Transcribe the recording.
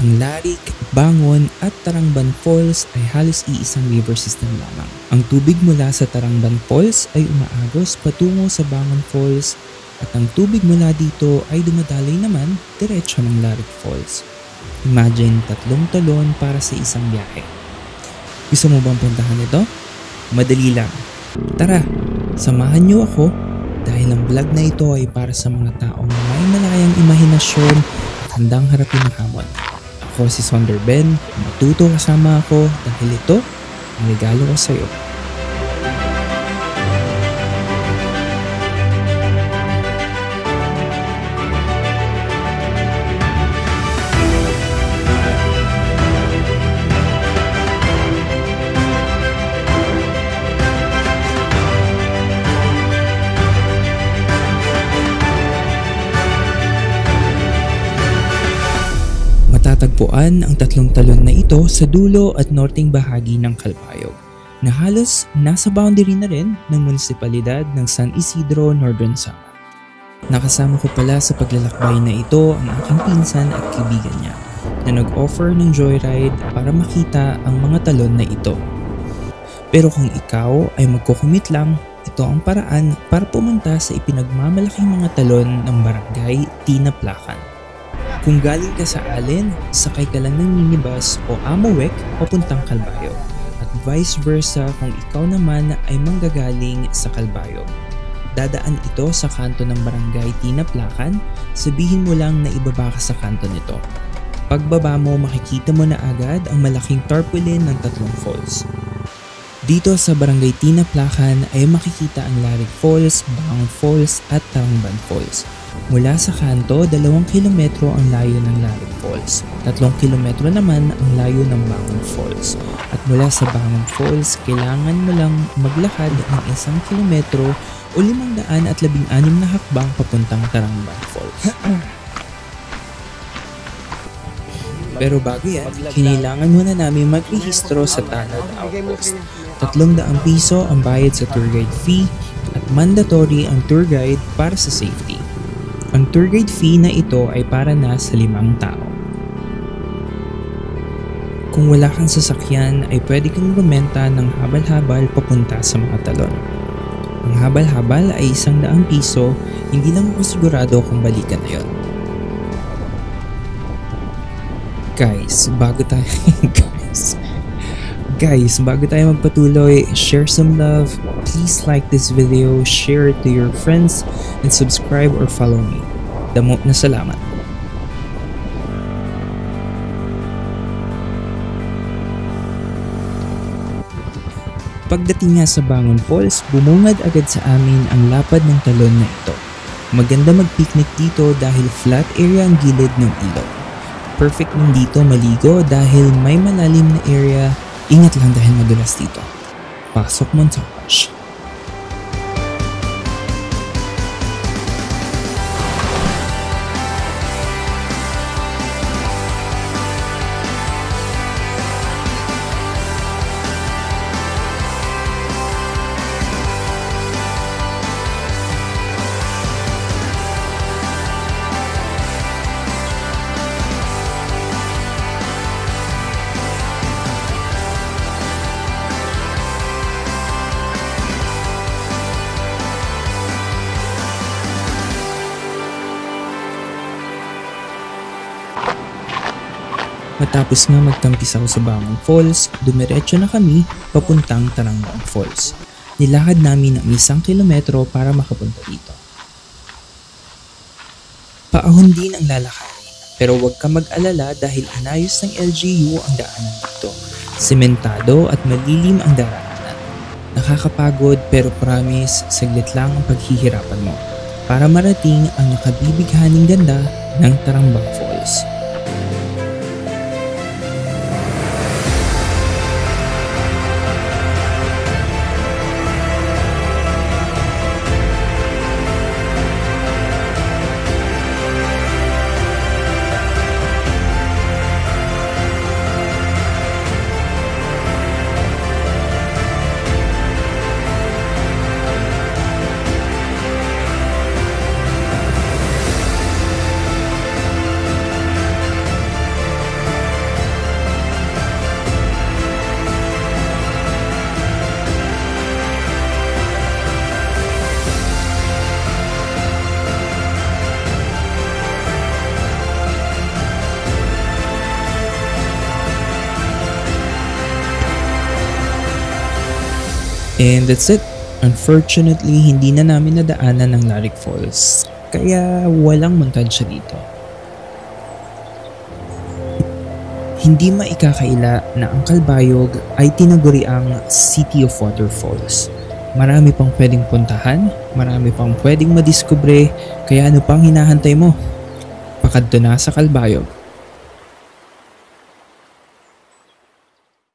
Ang Larik, Bangon at Tarangban Falls ay halos iisang river system lamang. Ang tubig mula sa Tarangban Falls ay umaagos patungo sa Bangon Falls at ang tubig mula dito ay dumadaloy naman diretso ng Larik Falls. Imagine 3 talon para sa isang biyahe. Gusto mo bang puntahan ito? Madali lang. Tara, samahan niyo ako dahil ang vlog na ito ay para sa mga taong may malayang imahinasyon at handang harapin ang hamon. Ako si Sonder Ben, matuto kasama ako dahil ito ang regalo ko sa iyo. Matatagpuan ang 3 talon na ito sa dulo at norteng bahagi ng Calbayog, na halos nasa boundary na rin ng munisipalidad ng San Isidro, Northern Samar. Nakasama ko pala sa paglalakbay na ito ang aking pinsan at kaibigan niya na nag-offer ng joyride para makita ang mga talon na ito. Pero kung ikaw ay magkukumit lang, ito ang paraan para pumunta sa ipinagmamalaking mga talon ng barangay Tinaplakan. Kung galing ka sa Allen, sakay ka lang ng minibus o Amowek papuntang Calbayog at vice versa kung ikaw naman ay manggagaling sa Calbayog. Dadaan ito sa kanto ng barangay Tinaplakan, sabihin mo lang na ibaba ka sa kanto nito. Pagbaba mo, makikita mo na agad ang malaking tarpaulin ng 3 falls. Dito sa barangay Tinaplakan ay makikita ang Larik Falls, Bangon Falls at Tarangban Falls. Mula sa kanto, 2 kilometro ang layo ng Larik Falls. 3 kilometro naman ang layo ng Bangon Falls. At mula sa Bangon Falls, kailangan mo lang maglakad ng 1 kilometro o 516 na hakbang papuntang Tarangban Falls. Pero bago yan, kinailangan muna namin magrehistro sa Tanod Outpost. 300 piso ang bayad sa tour guide fee at mandatory ang tour guide para sa safety. Ang tour guide fee na ito ay para na sa 5 tao. Kung wala kang sasakyan ay pwede kang rumenta ng habal-habal papunta sa mga talon. Ang habal-habal ay 100 piso, hindi lang ako sigurado kung balikan na yun. Guys, bago tayo magpatuloy, share some love. Please like this video, share it to your friends, and subscribe or follow me. Damo na salamat. Pagdating nga sa Bangon Falls, bumungad agad sa amin ang lapad ng talon na ito. Maganda mag-picnic dito dahil flat area ang gilid ng ilog. Perfect din dito maligo dahil may malalim na area. Ingat lang dahil madulas dito. Pasok montage. Matapos nga magtampisaw sa Bangon Falls, dumiretso na kami papuntang Tarangban Falls. Nilakad namin ang 1 kilometro para makapunta dito. Paahon din ang lalakarin, pero huwag ka mag-alala dahil inayos ng LGU ang daanan dito. Sementado at malilim ang daraanan. Nakakapagod pero promise, saglit lang ang paghihirapan mo para marating ang nakabibighaning ganda ng Tarangban Falls. And that's it. Unfortunately, hindi na namin nadaanan ng Larik Falls. Kaya walang montage dito. Hindi maikakaila na ang Calbayog ay tinaguriang City of Waterfalls. Marami pang pwedeng puntahan, marami pang pwedeng madiskubre, kaya ano pang hinahantay mo? Pakadto na sa Calbayog.